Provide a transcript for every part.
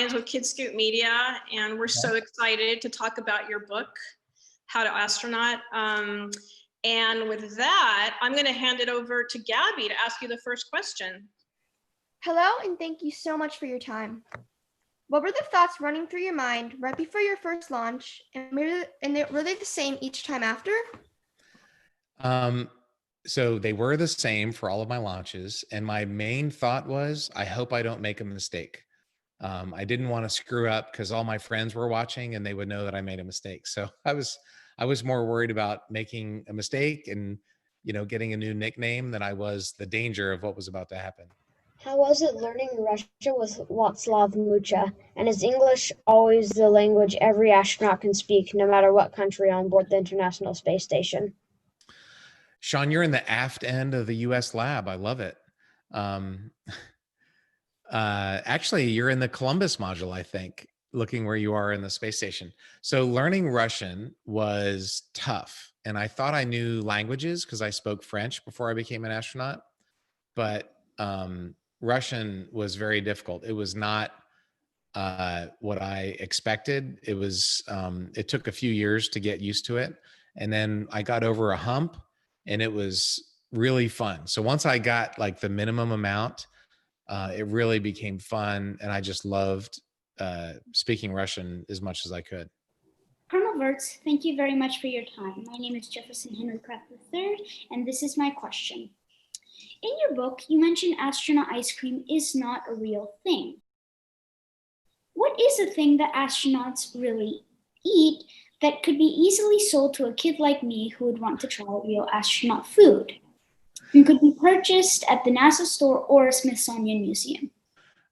Science with KidScoop Media, and we're so excited to talk about your book, How to Astronaut. And with that, I'm going to hand it over to Gabby to ask you the first question. Hello, and thank you so much for your time. What were the thoughts running through your mind right before your first launch, and were they the same each time after? So they were the same for all of my launches. And my main thought was, I hope I don't make a mistake. I didn't want to screw up because all my friends were watching and they would know that I made a mistake. So I was more worried about making a mistake and, getting a new nickname than I was the danger of what was about to happen. How was it learning Russian with Václav Mucha? And is English always the language every astronaut can speak, no matter what country on board the International Space Station? Sean, you're in the aft end of the US lab. I love it. Actually, you're in the Columbus module, I think, looking where you are in the space station. So learning Russian was tough. And I thought I knew languages because I spoke French before I became an astronaut. But Russian was very difficult. It was not what I expected. It took a few years to get used to it. And then I got over a hump and it was really fun. So once I got like the minimum amount, it really became fun. And I just loved speaking Russian as much as I could. Colonel Virts, thank you very much for your time. My name is Jefferson Henry Kraft III, and this is my question. In your book, you mentioned astronaut ice cream is not a real thing. What is a thing that astronauts really eat that could be easily sold to a kid like me who would want to try real astronaut food and could be purchased at the NASA store or Smithsonian Museum?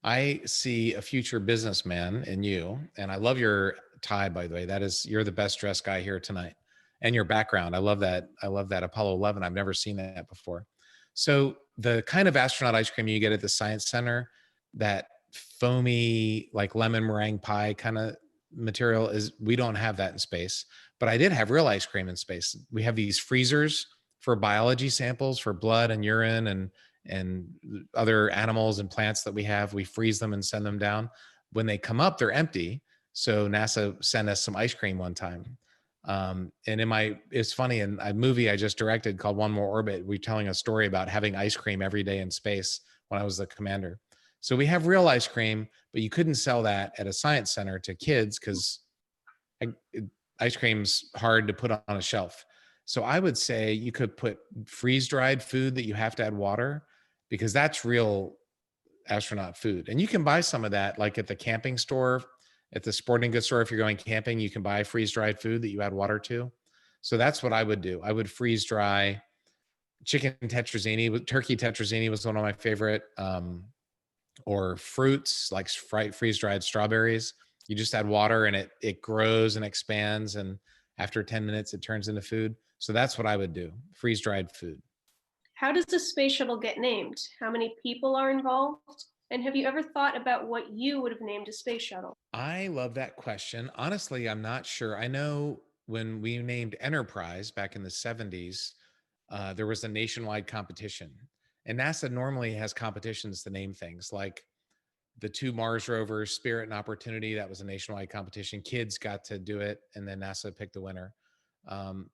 I see a future businessman in you, and I love your tie, by the way. You're the best dressed guy here tonight, and your background. I love that. I love that Apollo 11. I've never seen that before. So the kind of astronaut ice cream you get at the Science Center, that foamy, like lemon meringue pie kind of material, we don't have that in space. But I did have real ice cream in space. We have these freezers for biology samples for blood and urine and other animals and plants that we have. We freeze them and send them down. When they come up, they're empty. So NASA sent us some ice cream one time. And it's funny, in a movie I just directed called One More Orbit, we're telling a story about having ice cream every day in space when I was the commander. So we have real ice cream, but you couldn't sell that at a science center to kids because ice cream's hard to put on a shelf. So I would say you could put freeze-dried food that you have to add water, because that's real astronaut food. And you can buy some of that like at the camping store, at the sporting goods store. If you're going camping, you can buy freeze-dried food that you add water to. So that's what I would do. I would freeze dry chicken tetrazzini. Turkey tetrazzini was one of my favorite, or fruits like freeze-dried strawberries. You just add water and it grows and expands, and after 10 minutes, it turns into food. So that's what I would do, freeze-dried food. How does the space shuttle get named? How many people are involved? And have you ever thought about what you would have named a space shuttle? I love that question. Honestly, I'm not sure. I know when we named Enterprise back in the 70s, there was a nationwide competition. And NASA normally has competitions to name things, like the 2 Mars rovers, Spirit and Opportunity. That was a nationwide competition. Kids got to do it, and then NASA picked the winner.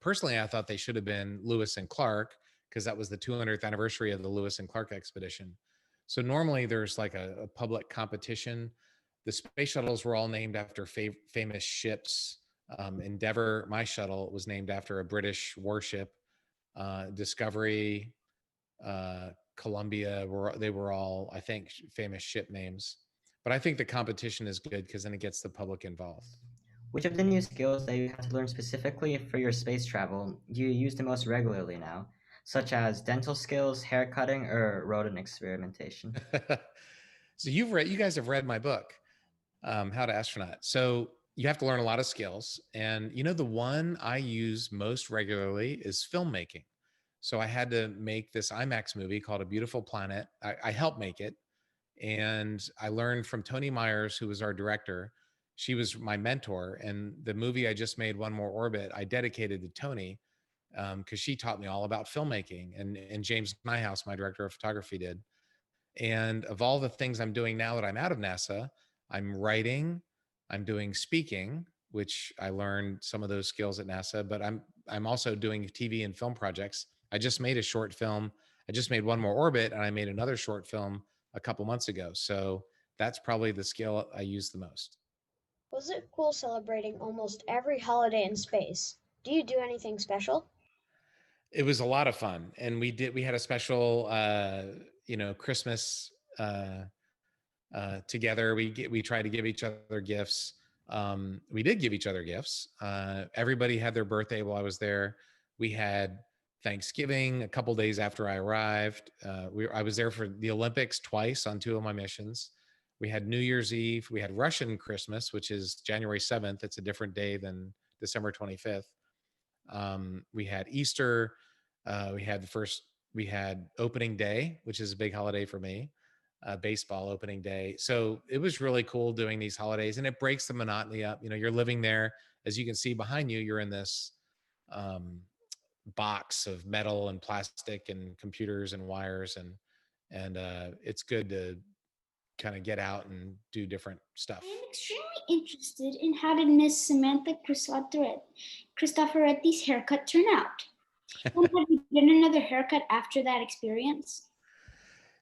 Personally, I thought they should have been Lewis and Clark, because that was the 200th anniversary of the Lewis and Clark expedition. So normally there's like a public competition. The space shuttles were all named after famous ships. Endeavour, my shuttle, was named after a British warship. Discovery, Columbia, they were all, I think, famous ship names. But I think the competition is good because then it gets the public involved. Which of the new skills that you had to learn specifically for your space travel do you use the most regularly now, such as dental skills, hair cutting, or rodent experimentation? So you guys have read my book, How to Astronaut. So you have to learn a lot of skills. And the one I use most regularly is filmmaking. So I had to make this IMAX movie called A Beautiful Planet. I helped make it. And I learned from Toni Myers, who was our director. She was my mentor. And the movie I just made, One More Orbit, I dedicated to Toni because she taught me all about filmmaking. And James Nyhouse, my director of photography, did. And of all the things I'm doing now that I'm out of NASA, I'm writing, I'm doing speaking, which I learned some of those skills at NASA, but I'm also doing TV and film projects. I just made a short film. I just made one more orbit, and I made another short film a couple months ago. So that's probably the skill I use the most. Was it cool celebrating almost every holiday in space? Do you do anything special? It was a lot of fun, and we had a special Christmas together. We tried to give each other gifts. We did give each other gifts. Everybody had their birthday while I was there. We had Thanksgiving a couple days after I arrived. I was there for the Olympics twice on 2 of my missions. We had New Year's Eve. We had Russian Christmas, which is January 7th. It's a different day than December 25th. We had Easter. We had opening day, which is a big holiday for me, baseball opening day. So it was really cool doing these holidays, and it breaks the monotony up. You're living there, as you can see behind you, you're in this box of metal and plastic and computers and wires, and it's good to kind of get out and do different stuff. I am extremely interested in how did Miss Samantha Cristoforetti's haircut turn out? And have you done another haircut after that experience?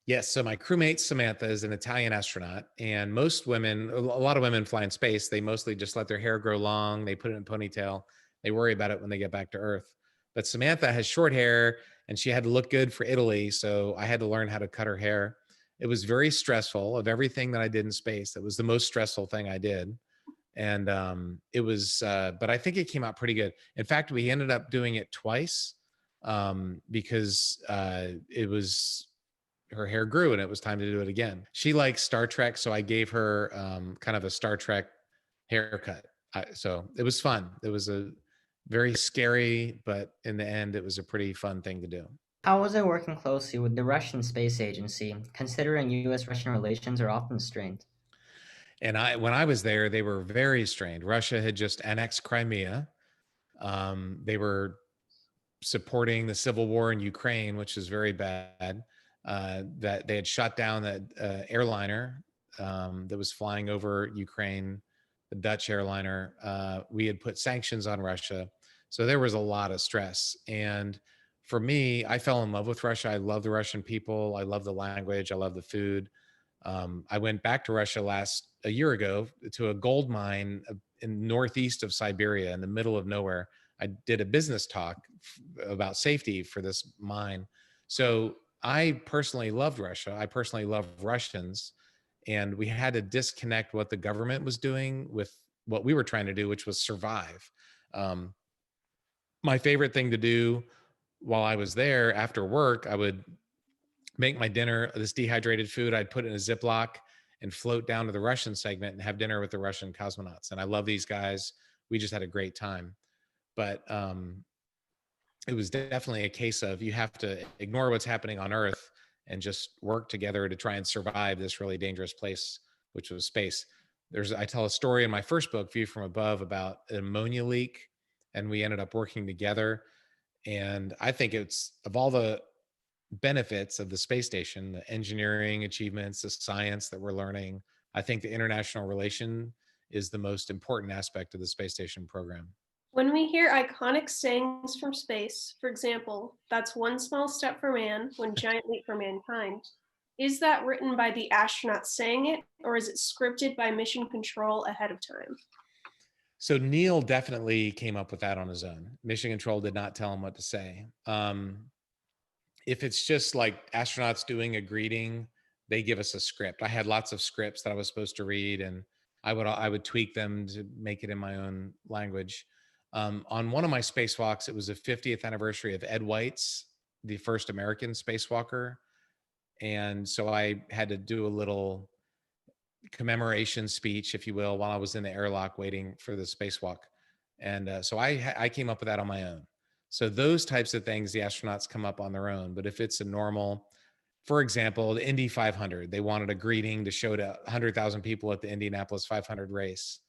Yes. So my crewmate Samantha is an Italian astronaut, and most women, a lot of women fly in space, they mostly just let their hair grow long. They put it in a ponytail. They worry about it when they get back to Earth. But Samantha has short hair, and she had to look good for Italy. So I had to learn how to cut her hair. It was very stressful. Of everything that I did in space, that was the most stressful thing I did. And it was, but I think it came out pretty good. In fact, we ended up doing it twice because it was, her hair grew and it was time to do it again. She likes Star Trek, so I gave her kind of a Star Trek haircut. So it was fun. It was a very scary, but in the end, it was a pretty fun thing to do. How was it working closely with the Russian Space Agency, considering US-Russian relations are often strained? And when I was there, they were very strained. Russia had just annexed Crimea. They were supporting the civil war in Ukraine, which is very bad. That they had shot down that airliner that was flying over Ukraine, the Dutch airliner. We had put sanctions on Russia. So there was a lot of stress. And for me, I fell in love with Russia. I love the Russian people. I love the language. I love the food. I went back to Russia a year ago to a gold mine in northeast of Siberia in the middle of nowhere. I did a business talk about safety for this mine. So I personally loved Russia. I personally love Russians. And we had to disconnect what the government was doing with what we were trying to do, which was survive. My favorite thing to do while I was there after work, I would make my dinner, this dehydrated food, I'd put it in a Ziploc and float down to the Russian segment and have dinner with the Russian cosmonauts. And I love these guys. We just had a great time. But it was definitely a case of you have to ignore what's happening on Earth and just work together to try and survive this really dangerous place, which was space. I tell a story in my first book, View from Above, about an ammonia leak, and we ended up working together. And I think it's, of all the benefits of the space station, the engineering achievements, the science that we're learning, I think the international relation is the most important aspect of the space station program. When we hear iconic sayings from space, for example, "That's one small step for man, one giant leap for mankind," is that written by the astronauts saying it, or is it scripted by mission control ahead of time? So Neil definitely came up with that on his own. Mission control did not tell him what to say. If it's just like astronauts doing a greeting, they give us a script. I had lots of scripts that I was supposed to read, and I would tweak them to make it in my own language. On one of my spacewalks, it was the 50th anniversary of Ed White's, the first American spacewalker. And so I had to do a little commemoration speech, if you will, while I was in the airlock waiting for the spacewalk. And so I came up with that on my own. So those types of things, the astronauts come up on their own. But if it's a normal, for example, the Indy 500, they wanted a greeting to show to 100,000 people at the Indianapolis 500 race.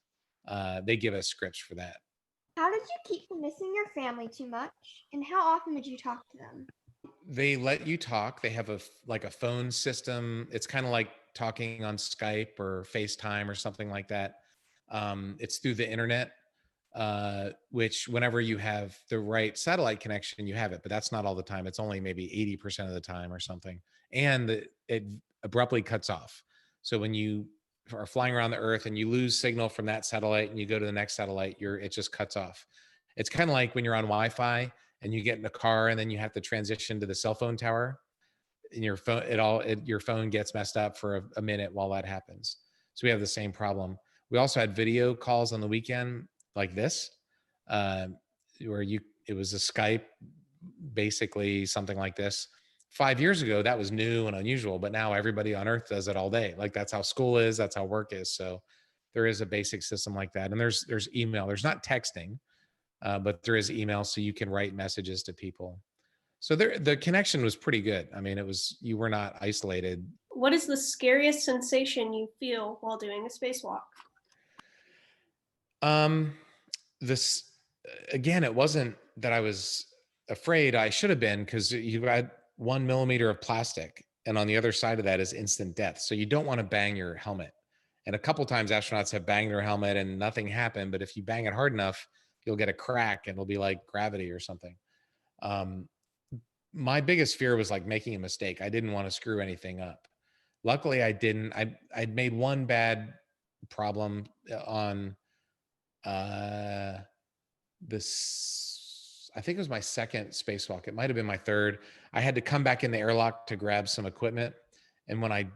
They give us scripts for that. How did you keep from missing your family too much? And how often did you talk to them? They let you talk. They have a phone system. It's kind of like talking on Skype or FaceTime or something like that. It's through the internet, which whenever you have the right satellite connection, you have it, but that's not all the time. It's only maybe 80% of the time or something. And it abruptly cuts off. So when you are flying around the Earth and you lose signal from that satellite and you go to the next satellite, it just cuts off. It's kind of like when you're on Wi-Fi and you get in a car and then you have to transition to the cell phone tower, and your phone, your phone gets messed up for a minute while that happens. So we have the same problem. We also had video calls on the weekend like this, where it was a Skype, basically something like this. 5 years ago, that was new and unusual, but now everybody on Earth does it all day. Like that's how school is, that's how work is. So there is a basic system like that. And there's email. There's not texting, but there is email, so you can write messages to people. So the connection was pretty good. I mean, you were not isolated. What is the scariest sensation you feel while doing a spacewalk? This, again, it wasn't that I was afraid. I should have been, because you had 1 millimeter of plastic, and on the other side of that is instant death. So you don't want to bang your helmet. And a couple times astronauts have banged their helmet and nothing happened, but if you bang it hard enough, you'll get a crack and it'll be like gravity or something. My biggest fear was like making a mistake. I didn't want to screw anything up. Luckily I didn't. I'd made one bad problem on this, I think it was my second spacewalk. It might've been my third. I had to come back in the airlock to grab some equipment. And when I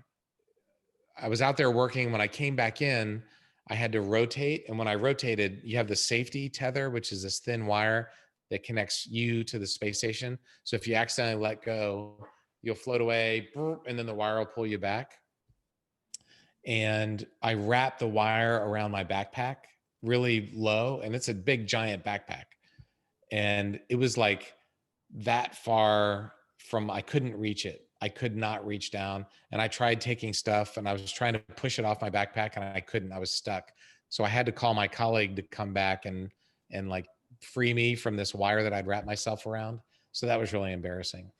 was out there working, when I came back in, I had to rotate. And when I rotated, you have the safety tether, which is this thin wire that connects you to the space station. So if you accidentally let go, you'll float away, and then the wire will pull you back. And I wrapped the wire around my backpack really low, and it's a big giant backpack. And it was like that far from, I couldn't reach it. I could not reach down. And I tried taking stuff and I was trying to push it off my backpack and I couldn't, I was stuck. So I had to call my colleague to come back and like free me from this wire that I'd wrapped myself around. So that was really embarrassing.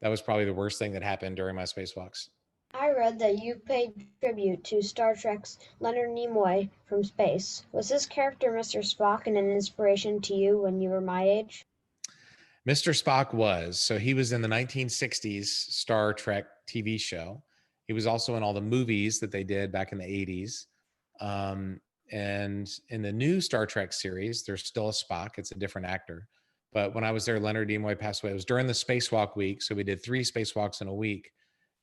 That was probably the worst thing that happened during my spacewalks. I read that you paid tribute to Star Trek's Leonard Nimoy from space. Was this character Mr. Spock an inspiration to you when you were my age? Mr. Spock was. So he was in the 1960s Star Trek TV show. He was also in all the movies that they did back in the 80s. And in the new Star Trek series, there's still a Spock. It's a different actor. But when I was there, Leonard Nimoy passed away. It was during the spacewalk week. So we did 3 spacewalks in a week.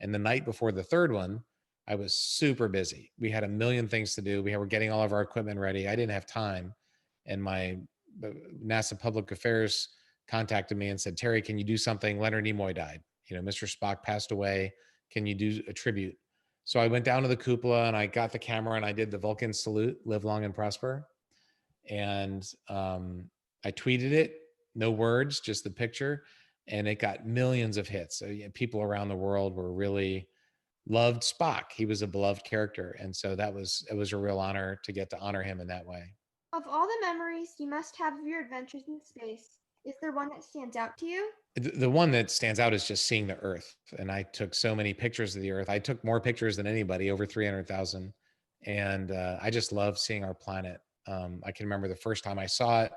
And the night before the third one, I was super busy. We had a million things to do. We were getting all of our equipment ready. I didn't have time. And my NASA public affairs contacted me and said, Terry, can you do something? Leonard Nimoy died. You know, Mr. Spock passed away. Can you do a tribute? So I went down to the cupola and I got the camera and I did the Vulcan salute, live long and prosper. And I tweeted it, no words, just the picture. And it got millions of hits. So, people around the world were really loved Spock. He was a beloved character. And so it was a real honor to get to honor him in that way. Of all the memories you must have of your adventures in space, is there one that stands out to you? The one that stands out is just seeing the Earth. And I took so many pictures of the Earth. I took more pictures than anybody, over 300,000. And I just love seeing our planet. I can remember the first time I saw it.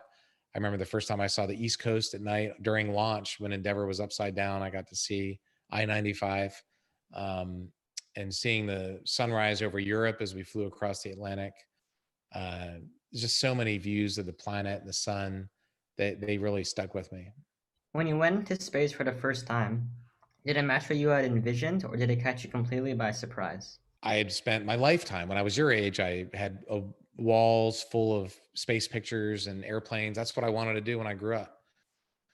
I remember the first time I saw the East Coast at night during launch when Endeavour was upside down. I got to see I-95 and seeing the sunrise over Europe as we flew across the Atlantic. Just so many views of the planet and the sun. They really stuck with me. When you went into space for the first time, did it match what you had envisioned, or did it catch you completely by surprise? I had spent my lifetime, when I was your age, I had walls full of space pictures and airplanes. That's what I wanted to do when I grew up.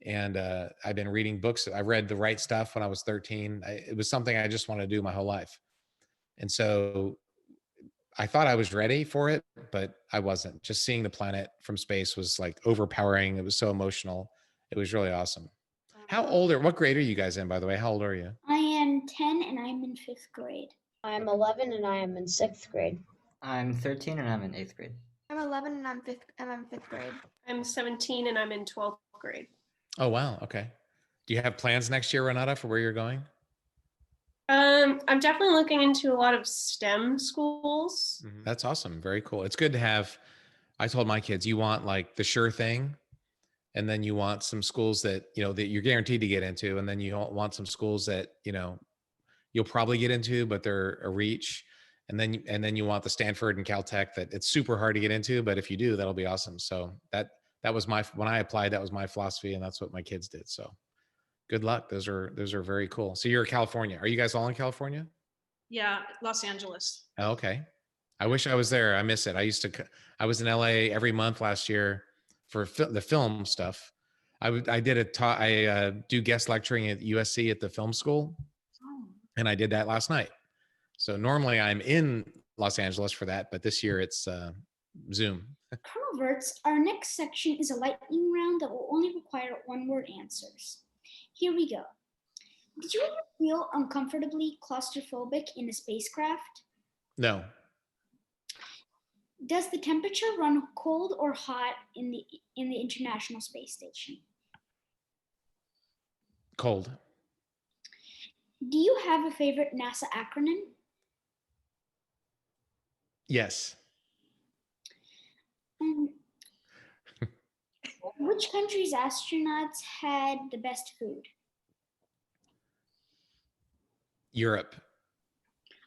And I've been reading books. I read The Right Stuff when I was 13. It was something I just wanted to do my whole life. And so I thought I was ready for it, but I wasn't. Just seeing the planet from space was like overpowering. It was so emotional. It was really awesome. What grade are you guys in, by the way? How old are you? I am 10 and I'm in 5th grade. I'm 11 and I am in 6th grade. I'm 13 and I'm in 8th grade. I'm 11 and I'm 5th grade. I'm 17 and I'm in 12th grade. Oh, wow. Okay. Do you have plans next year, Renata, for where you're going? I'm definitely looking into a lot of STEM schools. That's awesome. Very cool. It's good to have. I told my kids, you want like the sure thing, and then you want some schools that that you're guaranteed to get into, and then you want some schools that you'll probably get into, but they're a reach. And then you want the Stanford and Caltech that it's super hard to get into, but if you do, that'll be awesome. So that was when I applied, that was my philosophy, and that's what my kids did. So good luck. Those are very cool. So you're in California. Are you guys all in California? Yeah, Los Angeles. Oh, okay. I wish I was there. I miss it. I was in LA every month last year for the film stuff. I do guest lecturing at USC at the film school, and I did that last night. So normally I'm in Los Angeles for that, but this year it's Zoom. Colonel Virts, our next section is a lightning round that will only require one-word answers. Here we go. Did you ever feel uncomfortably claustrophobic in a spacecraft? No. Does the temperature run cold or hot in the International Space Station? Cold. Do you have a favorite NASA acronym? Yes. Which country's astronauts had the best food? Europe.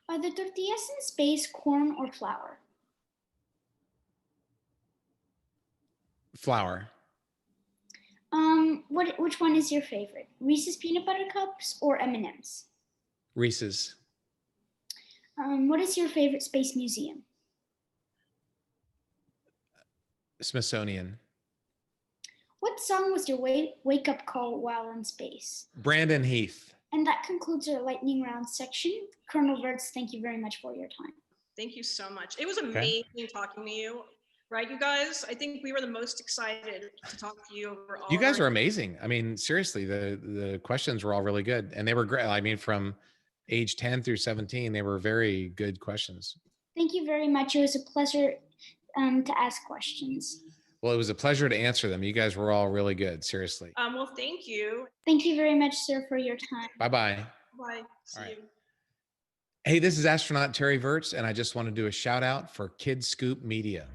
Are the tortillas in space corn or flour? Flour. Which one is your favorite? Reese's peanut butter cups or M&Ms? Reese's. What is your favorite space museum? Smithsonian. What song was your wake up call while in space? Brandon Heath. And that concludes our lightning round section. Colonel Virts, thank you very much for your time. Thank you so much. It was amazing talking to you. Right, you guys? I think we were the most excited to talk to you over all. You guys are amazing. I mean, seriously, the questions were all really good, and they were great. I mean, from age 10 through 17, they were very good questions. Thank you very much. It was a pleasure to ask questions. Well, it was a pleasure to answer them. You guys were all really good. Seriously. Well, thank you. Thank you very much, sir, for your time. Bye-bye. Bye. See you. Hey, this is Astronaut Terry Virts, and I just want to do a shout out for KidScoop Media.